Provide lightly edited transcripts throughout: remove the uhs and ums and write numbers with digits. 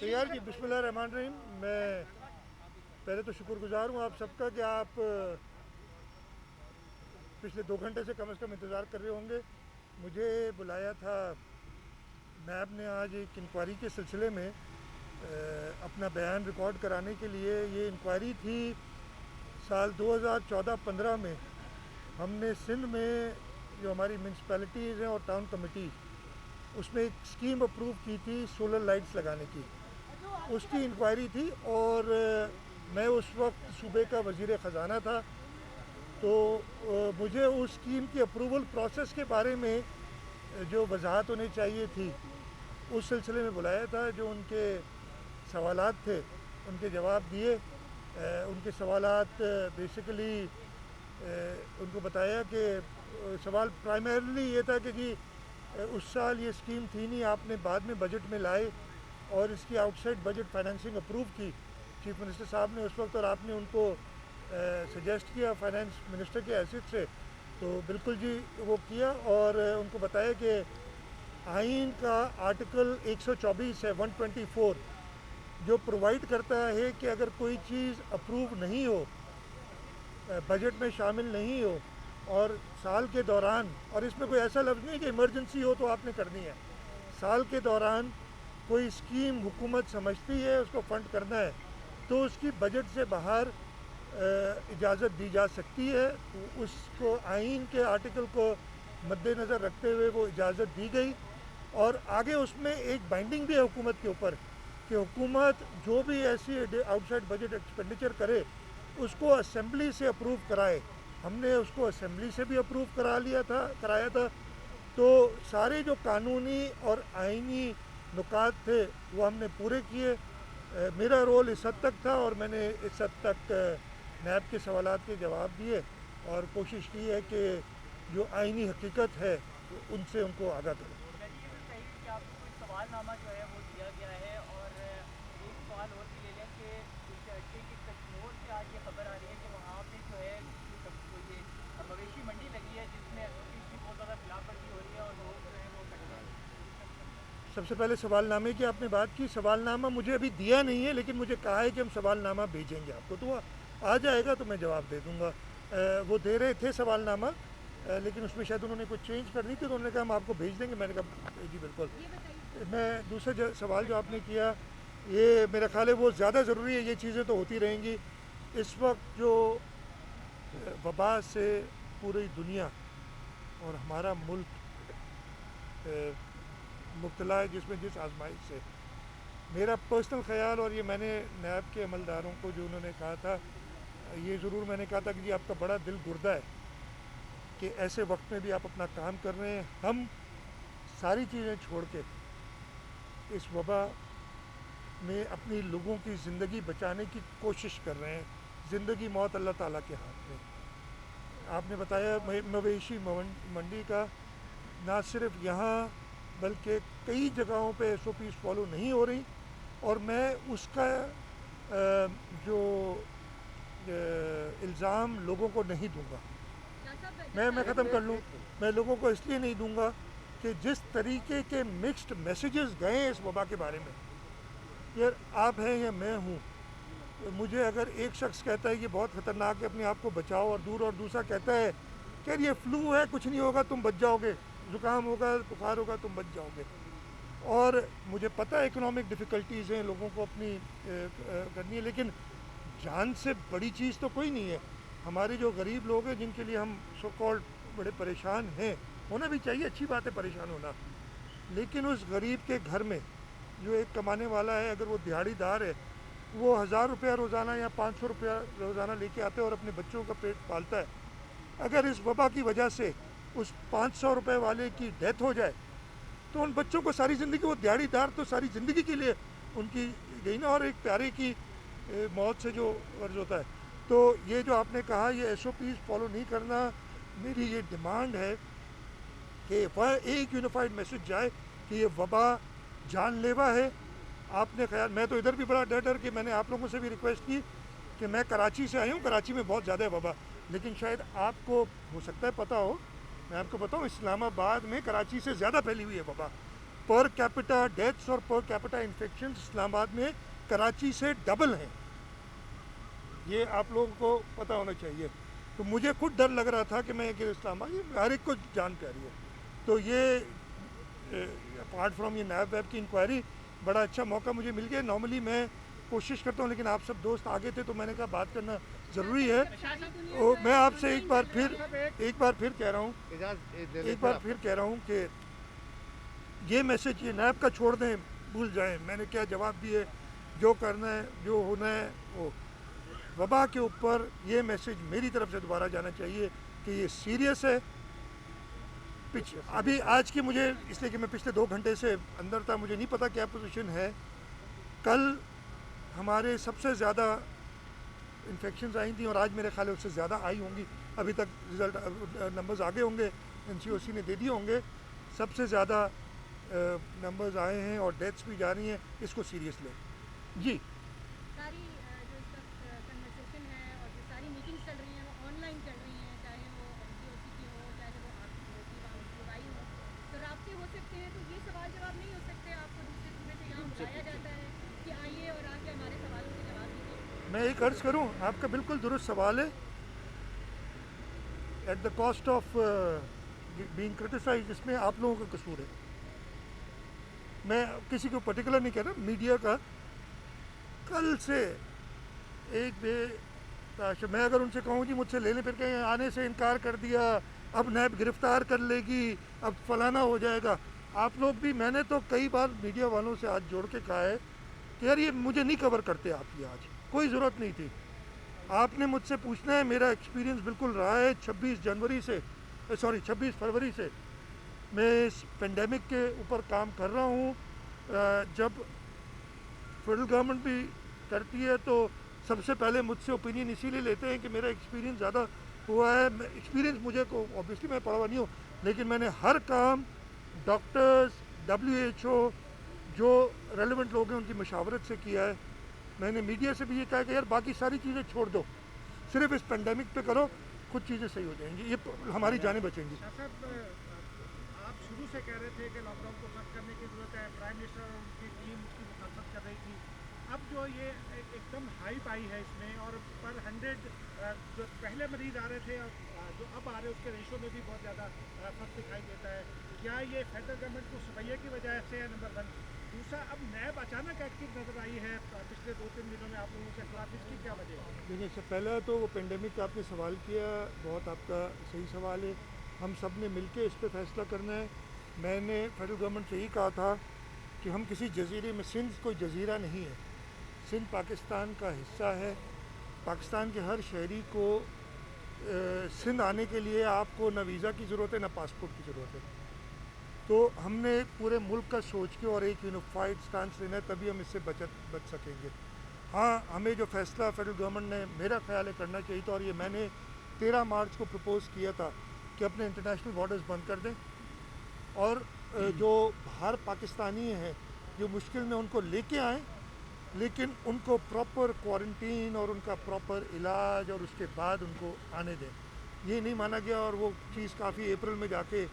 तैयार जी। बिस्मिल्लाहिर्रहमानिर्रहीम। मैं पहले तो शुक्रगुजार हूँ आप सबका कि आप पिछले 2 घंटे से कम इंतज़ार कर रहे होंगे। मुझे बुलाया था नैब ने आज एक इंक्वायरी के सिलसिले में अपना बयान रिकॉर्ड कराने के लिए। ये इंक्वायरी थी साल 2014-15 में। हमने सिंध में जो हमारी म्यूनसिपैलिटीज़ हैं और टाउन कमेटीज़, उसमें एक स्कीम अप्रूव की थी सोलर लाइट्स लगाने की। उसकी इंक्वायरी थी और मैं उस वक्त सूबे का वज़ीर ख़जाना था। तो मुझे उस स्कीम की अप्रूवल प्रोसेस के बारे में जो वजाहत होनी चाहिए थी, उस सिलसिले में बुलाया था। जो उनके सवालात थे उनके जवाब दिए। उनके सवालात बेसिकली उनको बताया कि सवाल प्राइमरीली ये था कि उस साल ये स्कीम थी नहीं, आपने बाद में बजट में लाए और इसकी आउटसाइड बजट फाइनेंसिंग अप्रूव की चीफ मिनिस्टर साहब ने उस वक्त, और आपने उनको सजेस्ट किया फाइनेंस मिनिस्टर के हैसियत से। तो बिल्कुल जी वो किया और उनको बताया कि आइन का आर्टिकल 124 है 124, जो प्रोवाइड करता है कि अगर कोई चीज़ अप्रूव नहीं हो, बजट में शामिल नहीं हो और साल के दौरान, और इसमें कोई ऐसा लफ्ज़ नहीं कि इमरजेंसी हो तो आपने करनी है, साल के दौरान कोई स्कीम हुकूमत समझती है उसको फ़ंड करना है तो उसकी बजट से बाहर इजाज़त दी जा सकती है। उसको आइन के आर्टिकल को मद्देनज़र रखते हुए वो इजाज़त दी गई। और आगे उसमें एक बाइंडिंग भी है हुकूमत के ऊपर कि हुकूमत जो भी ऐसी आउटसाइड बजट एक्सपेंडिचर करे उसको असेंबली से अप्रूव कराए। हमने उसको असेंबली से भी अप्रूव कराया था। तो सारे जो कानूनी और आइनी नुकात थे वो हमने पूरे किए। मेरा रोल इस हद तक था और मैंने इस हद तक नैब के सवालात के जवाब दिए और कोशिश की है कि जो आइनी हकीकत है उनसे उनको आगाह करें। सवालनामा जो है वो दिया गया है और एक सवाल और भी ले लें कि पिछले हफ्ते की कश्मीर से आज ये खबर आ रही है कि वहाँ पे जो है ये मवेशी मंडी लगी है जिसमें की बहुत ज़्यादा खिलाफवर्जी हो रही है और लोग जो है वो कट रहे हैं। सबसे पहले सवालनामे की आपने बात की। सवालनामा मुझे अभी दिया नहीं है, लेकिन मुझे कहा है कि हम सवालनामा भेजेंगे आपको, तो वो आ जाएगा तो मैं जवाब दे दूँगा। वो दे रहे थे सवालनामा, लेकिन उसमें शायद उन्होंने कुछ चेंज करनी थी तो उन्होंने कहा हम आपको भेज देंगे। मैंने कहा जी बिल्कुल। मैं दूसरा सवाल जो आपने किया, ये मेरा ख्याल है वो ज़्यादा ज़रूरी है। ये चीज़ें तो होती रहेंगी। इस वक्त जो वबा से पूरी दुनिया और हमारा मुल्क मुब्तला है, जिसमें जिस आजमाइश से, मेरा पर्सनल ख्याल, और ये मैंने नैब के अमलदारों को जो उन्होंने कहा था, ये ज़रूर मैंने कहा था कि जी आपका बड़ा दिल गुर्दा है कि ऐसे वक्त में भी आप अपना काम कर रहे हैं। हम सारी चीज़ें छोड़ के इस वबा में अपनी लोगों की ज़िंदगी बचाने की कोशिश कर रहे हैं। ज़िंदगी मौत अल्लाह ताला के हाथ में। आपने बताया मवेशी मंडी का, ना सिर्फ यहाँ बल्कि कई जगहों पे SOPs फॉलो नहीं हो रही, और मैं उसका जो इल्ज़ाम लोगों को नहीं दूंगा। मैं ख़त्म कर लूँ। मैं लोगों को इसलिए नहीं दूंगा कि जिस तरीके के मिक्स्ड मैसेजेस गए इस वबा के बारे में, यार आप हैं या मैं हूँ, मुझे अगर एक शख्स कहता है ये बहुत ख़तरनाक है अपने आप को बचाओ, और दूसरा कहता है कि यार ये फ्लू है कुछ नहीं होगा तुम बच जाओगे, ज़ुकाम होगा बुखार होगा तुम बच जाओगे। और मुझे पता है इकोनॉमिक डिफ़िकल्टीज़ हैं, लोगों को अपनी करनी है, लेकिन जान से बड़ी चीज़ तो कोई नहीं है। हमारे जो गरीब लोग हैं जिनके लिए हम सो कॉल्ड बड़े परेशान हैं, होना भी चाहिए, अच्छी बात है परेशान होना, लेकिन उस गरीब के घर में जो एक कमाने वाला है, अगर वो दिहाड़ीदार है, वो 1000 रुपया रोज़ाना या 500 रुपया रोज़ाना लेके आता है और अपने बच्चों का पेट पालता है। अगर इस वबा की वजह से उस 500 रुपये वाले की डेथ हो जाए तो उन बच्चों को सारी ज़िंदगी, वो दिहाड़ीदार तो सारी ज़िंदगी के लिए उनकी गई ना, और एक प्यारे की मौत से जो अर्ज होता है। तो ये जो आपने कहा ये SOPs फॉलो नहीं करना, मेरी ये डिमांड है कि एक यूनिफाइड मैसेज जाए कि ये वबा जानलेवा है। आपने ख्याल, मैं तो इधर भी बड़ा डर के मैंने आप लोगों से भी रिक्वेस्ट की कि मैं कराची से आया हूँ, कराची में बहुत ज़्यादा है वबा, लेकिन शायद आपको हो सकता है पता हो, मैं आपको बताऊँ इस्लामाबाद में कराची से ज़्यादा फैली हुई है वबा। पर कैपिटा डेथ्स और पर कैपिटा इन्फेक्शन इस्लामाबाद में कराची से डबल हैं। ये आप लोगों को पता होना चाहिए। तो मुझे खुद डर लग रहा था कि मैं कि इस्लामाबाद, ये हर एक को जान प्यारी है। तो ये अपार्ट फ्रॉम ये नैब वैब की इंक्वायरी बड़ा अच्छा मौका मुझे मिल गया। नॉर्मली मैं कोशिश करता हूँ, लेकिन आप सब दोस्त आगे थे तो मैंने कहा बात करना ज़रूरी है। और मैं आपसे एक बार फिर कह रहा हूँ कि ये मैसेज, ये नैब का छोड़ दें, भूल जाएं। मैंने क्या जवाब दिए, जो करना है, जो होना है वो। वबा के ऊपर ये मैसेज मेरी तरफ से दोबारा जाना चाहिए कि ये सीरियस है। अभी आज की मुझे, इसलिए कि मैं पिछले 2 घंटे से अंदर था, मुझे नहीं पता क्या पोजीशन है। कल हमारे सबसे ज़्यादा इन्फेक्शंस आई थी और आज मेरे ख्याल उससे ज़्यादा आई होंगी। अभी तक रिज़ल्ट नंबर्स आगे होंगे, NCOC ने दे दिए होंगे। सबसे ज़्यादा नंबर्स आए हैं और डेथ्स भी जा रही हैं। इसको सीरियस लें जी। सारी जो इस वक्त कन्वर्सेशन है और जो सारी मीटिंग्स चल रही हैं वो ऑनलाइन चल रही हैं, चाहे वो NCOC की हो, चाहे वो आपकी होगी, वाई हो, तो राब्ते हो सकते हैं। तो ये सवाल जवाब नहीं हो सकते, आपको दूसरे सूबे से यहाँ बुलाया जाता है कि आइए और आके हमारे सवालों के जवाब दीजिए। मैं एक अर्ज़ करूँ, आपका बिल्कुल दुरुस्त सवाल है। At the cost of being criticised, इसमें आप लोगों का कसूर है। मैं किसी को पर्टिकुलर नहीं कह रहा, मीडिया का। कल से एक मैं अगर उनसे कहूँ जी मुझसे लेने फिर कहीं आने से इनकार कर दिया, अब नैब गिरफ्तार कर लेगी, अब फलाना हो जाएगा। आप लोग भी, मैंने तो कई बार मीडिया वालों से हाथ जोड़ के कहा है कि यार ये मुझे नहीं कवर करते आप, ये आज कोई ज़रूरत नहीं थी। आपने मुझसे पूछना है, मेरा एक्सपीरियंस बिल्कुल रहा है। 26 फरवरी से मैं इस पेंडेमिक के ऊपर काम कर रहा हूँ। जब फेडरल गवर्नमेंट भी करती है तो सबसे पहले मुझसे ओपिनियन इसीलिए लेते हैं कि मेरा एक्सपीरियंस ज़्यादा हुआ है। एक्सपीरियंस मुझे को ऑब्वियसली मैं पढ़ा हुआ नहीं हूँ, लेकिन मैंने हर काम डॉक्टर्स, WHO, जो रेलेवेंट लोग हैं उनकी मशावरत से किया है। मैंने मीडिया से भी ये कहा कि यार बाकी सारी चीज़ें छोड़ दो, सिर्फ इस पेंडेमिक पे करो, कुछ चीज़ें सही हो जाएंगी, ये हमारी जानें बचेंगी। आप शुरू से कह रहे थे कि लॉकडाउन को खत्म करने की ज़रूरत है, प्राइम मिनिस्टर और उनकी टीम उसकी मुखातबत कर रही थी। अब जो ये एकदम हाइप आई है इसमें, और पर 100 जो पहले मरीज आ रहे थे और जो अब आ रहे हैं उसके रेशो में भी बहुत ज़्यादा फर्क दिखाई देता है। क्या ये फेडरल गवर्नमेंट को रवैये की वजह से है? नंबर 1। दूसरा, अब नैब अचानक एक्टिव नज़र आई है पिछले 2-3 दिनों में आप लोगों के खिलाफ, इसकी क्या वजह है? देखिए, इससे पहला तो वो पेंडेमिक का आपने सवाल किया, बहुत आपका सही सवाल है। हम सब ने मिल के इस पर फैसला करना है। मैंने फेडरल गवर्नमेंट से यही कहा था कि हम किसी जजीरे में, सिंध कोई जजीरा नहीं है, सिंध पाकिस्तान का हिस्सा है। पाकिस्तान के हर शहरी को सिंध आने के लिए आपको ना वीज़ा की ज़रूरत है ना पासपोर्ट की ज़रूरत है। तो हमने पूरे मुल्क का सोच के और एक यूनिफाइड स्टांस लेना है, तभी हम इससे बच सकेंगे। हाँ, हमें जो फैसला फेडरल गवर्नमेंट ने, मेरा ख्याल है, करना चाहिए था, और ये मैंने 13 मार्च को प्रपोज़ किया था कि अपने इंटरनेशनल बॉर्डर्स बंद कर दें और जो बाहर पाकिस्तानी हैं जो मुश्किल में, उनको लेके आएँ, लेकिन उनको प्रॉपर क्वारंटीन और उनका प्रॉपर इलाज और उसके बाद उनको आने दें। ये नहीं माना गया और वो चीज़ काफ़ी अप्रैल में जाके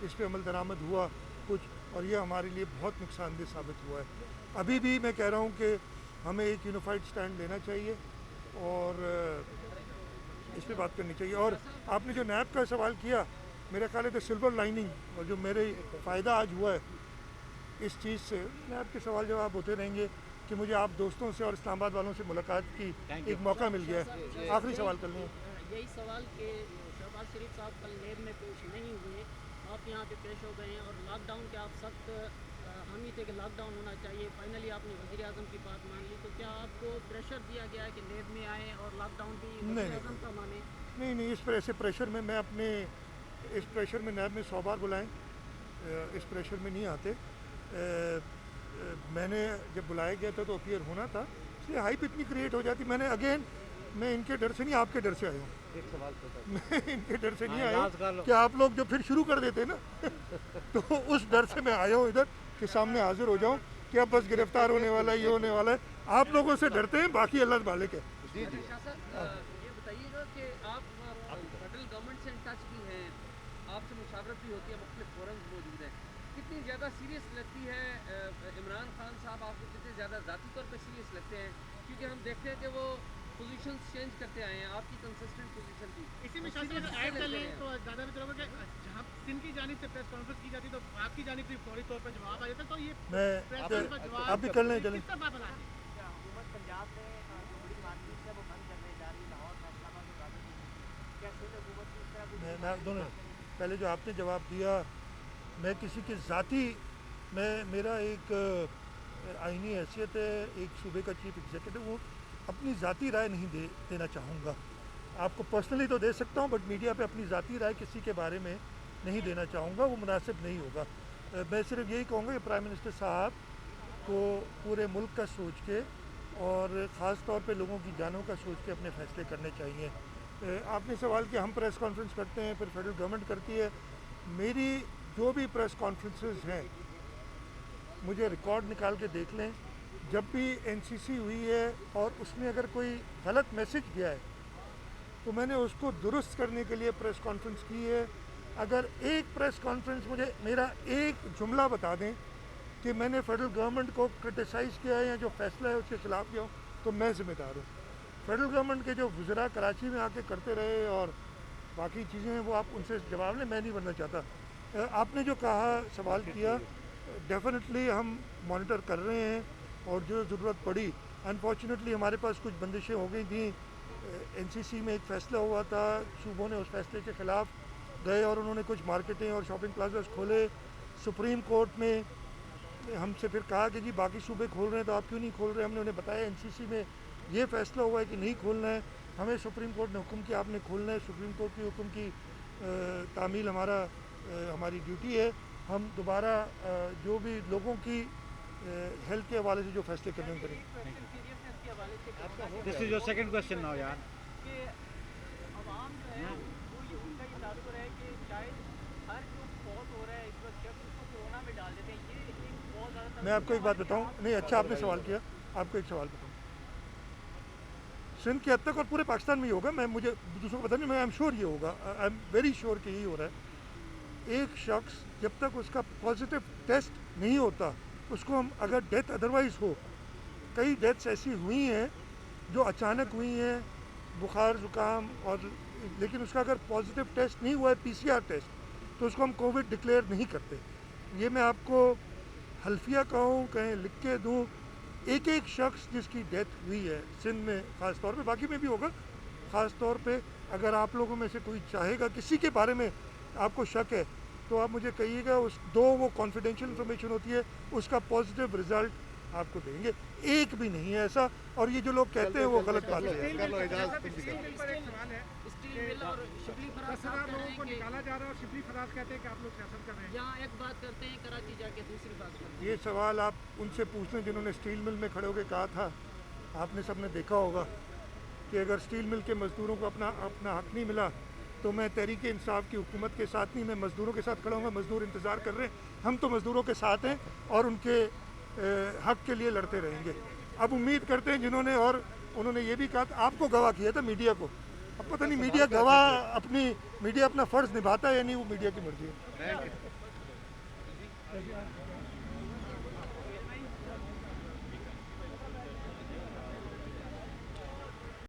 इस पर अमल दरामद हुआ कुछ, और ये हमारे लिए बहुत नुकसानदेह साबित हुआ है। अभी भी मैं कह रहा हूँ कि हमें एक यूनिफाइड स्टैंड लेना चाहिए और इस पर बात करनी चाहिए। और आपने जो नैब का सवाल किया, मेरा ख्याल है तो सिल्वर लाइनिंग, और जो मेरे फ़ायदा आज हुआ है इस चीज़ से, नैब के सवाल जवाब होते रहेंगे कि मुझे आप दोस्तों से और इस्लामाबाद वालों से मुलाकात की एक मौका मिल गया है। आखिरी सवाल कर लें। यही सवाल के शहबाज शरीफ साहब कल नैब में पेश नहीं हुए, आप यहाँ पे पेश हो गए हैं, और लॉकडाउन के आप सख्त हामी थे कि लॉकडाउन होना चाहिए। फाइनली आपने वज़ीर आज़म की बात मान ली, तो क्या आपको प्रेशर दिया गया है कि नैब में आए और लॉकडाउन भी वज़ीर आज़म का माने? नहीं, इस पर ऐसे प्रेशर में मैं अपने, इस प्रेशर में नैब में 100 बार बुलाएं, इस प्रेशर में नहीं आते। मैंने जब बुलाया गया था तो अपीयर होना था, इसलिए हाइप इतनी क्रिएट हो जाती। मैं इनके डर से नहीं, आपके डर से आया हूँ। एक सवाल मैं इनके डर से नहीं आया कि आप लोग जो फिर शुरू कर देते ना तो उस डर से मैं आया हूँ इधर कि सामने हाजिर हो जाऊँ कि अब बस गिरफ्तार होने वाला है, ये होने वाला है। आप लोगों से डरते हैं, बाकी अल्लाह मालिक है। जी जी। ये बताइएगा कि आप फेडरल गवर्नमेंट से इन टच भी हैं, आपसे मुशावरत भी होती है, मुख्तलिफ फोरम्स मौजूद हैं, कितनी ज़्यादा सीरियस लगती है इमरान खान साहब आपको कितने ज़्यादा ज़ाती तौर पर सीरियस लगते हैं? क्योंकि हम देखते हैं कि वो पोजीशन चेंज करते आए हैं, आपकी कंसिस्टेंट पोजीशन थी। इसी में शायद अगर ऐड कर लें तो ज़्यादा बेहतर होगा कि जहाँ सिंध की जानिब से प्रेस कॉन्फ्रेंस की जाती तो आपकी जानिब से फौरी तौर पर जवाब आ जाता, तो ये मैं प्रेस कॉन्फ्रेंस का जवाब आप भी कर लें, चलें। किस तरह बनाते हैं? क्या हुकूमत पंजाब में जो बड़ी मार्केट है वो बंद करने जा रही है, लाहौर फैसलाबाद और रावलपिंडी, क्या सिंध हुकूमत की इस तरह कुछ मैं दोनों पहले जो आपने जवाब दिया, मैं किसी के ज़ाती मेरा एक आईनी हैसियत है, एक सूबे का चीफ एग्जीक्यूटिव हूँ, अपनी ज़ाती राय नहीं देना चाहूँगा। आपको पर्सनली तो दे सकता हूँ, बट मीडिया पे अपनी ज़ाती राय किसी के बारे में नहीं देना चाहूँगा, वो मुनासिब नहीं होगा। मैं सिर्फ यही कहूँगा कि प्राइम मिनिस्टर साहब को पूरे मुल्क का सोच के और ख़ास तौर पे लोगों की जानों का सोच के अपने फ़ैसले करने चाहिए। आपने सवाल किया हम प्रेस कॉन्फ्रेंस करते हैं, फिर फेडरल गवर्नमेंट करती है। मेरी जो भी प्रेस कॉन्फ्रेंसेस हैं, मुझे रिकॉर्ड निकाल के देख लें, जब भी एनसीसी हुई है और उसमें अगर कोई गलत मैसेज गया है तो मैंने उसको दुरुस्त करने के लिए प्रेस कॉन्फ्रेंस की है। अगर एक प्रेस कॉन्फ्रेंस मुझे मेरा एक जुमला बता दें कि मैंने फेडरल गवर्नमेंट को क्रिटिसाइज़ किया है या जो फैसला है उसके ख़िलाफ़ किया हूँ, तो मैं ज़िम्मेदार हूँ। फेडरल गवर्नमेंट के जो वज़रा कराची में आके करते रहे और बाकी चीज़ें हैं वो आप उनसे जवाब लें, मैं नहीं बनना चाहता। आपने जो कहा, सवाल किया, डेफिनेटली हम मॉनिटर कर रहे हैं और जो ज़रूरत पड़ी, अनफॉर्चुनेटली हमारे पास कुछ बंदिशें हो गई थी। एनसीसी में एक फ़ैसला हुआ था, सूबों ने उस फैसले के ख़िलाफ़ गए और उन्होंने कुछ मार्केटें और शॉपिंग प्लाजास खोले। सुप्रीम कोर्ट में हमसे फिर कहा कि जी बाकी सूबे खोल रहे हैं तो आप क्यों नहीं खोल रहे। हमने उन्हें बताया एनसीसी में ये फ़ैसला हुआ है कि नहीं खोलना है, हमें सुप्रीम कोर्ट ने हुक्म किया आपने खोलना है। सुप्रीम कोर्ट के हुक्म की तामील हमारी ड्यूटी है। हम दोबारा जो भी लोगों की हेल्थ के हवाले से जो फैसले करने करें। सीरियसनेस के हवाले से कहूँगा this is your second question now यार। कि आवाम जो है वो ये उनका ये तासुर है कि शायद हर जो फौत हो रहा है इस वक्त शख्स उसको कोरोना में डाल देते हैं। ये एक बहुत ज़्यादा मैं आपको एक बात बताऊं, नहीं अच्छा आपने सवाल किया, आपको एक सवाल बताऊं। सिंध के हद तक और पूरे पाकिस्तान में ही होगा, मैं मुझे दूसरों को पता नहीं, मैं आई एम श्योर ये होगा, आई एम वेरी श्योर कि यही हो रहा है। एक शख्स जब तक उसका पॉजिटिव टेस्ट नहीं होता उसको हम अगर डेथ अदरवाइज़ हो, कई डेथ्स ऐसी हुई हैं जो अचानक हुई हैं, बुखार ज़ुकाम, और लेकिन उसका अगर पॉजिटिव टेस्ट नहीं हुआ है, पीसीआर टेस्ट, तो उसको हम कोविड डिक्लेयर नहीं करते। ये मैं आपको हल्फिया कहूँ कहें लिख के दूँ, एक एक शख्स जिसकी डेथ हुई है सिंध में ख़ास तौर पे, बाकी में भी होगा, ख़ास तौर पे अगर आप लोगों में से कोई चाहेगा किसी के बारे में आपको शक है तो आप मुझे कहिएगा, उस वो कॉन्फिडेंशियल इन्फॉर्मेशन होती है, उसका पॉजिटिव रिजल्ट आपको देंगे। एक भी नहीं है ऐसा, और ये जो लोग कहते हैं वो गलत बात है। स्टील मिल पर एक सवाल है, स्टील मिल और शिबली फराज 10,000 साहब कह रहे लोगों हैं को कि निकाला जा रहा है और शिबली फराज कहते हैं कि आप लोग सियासत कर रहे हैं। यहाँ एक बात करते हैं कराची जाके दूसरी बात करते हैं। ये सवाल आप उनसे पूछ लें जिन्होंने स्टील मिल में खड़े होकर कहा था। आपने सबने देखा होगा कि अगर स्टील मिल के मज़दूरों को अपना हक़ नहीं मिला तो मैं तहरीक इंसाफ की हुकूमत के साथ नहीं, मैं मज़दूरों के साथ खड़ा हूँगा। मज़दूर इंतज़ार कर रहे हैं, हम तो मज़दूरों के साथ हैं और उनके हक़ के लिए लड़ते रहेंगे। अब उम्मीद करते हैं जिन्होंने, और उन्होंने ये भी कहा था, आपको गवाह किया था मीडिया को, अब पता नहीं मीडिया अपना फ़र्ज़ निभाता है या नहीं, वो मीडिया की मर्ज़ी है।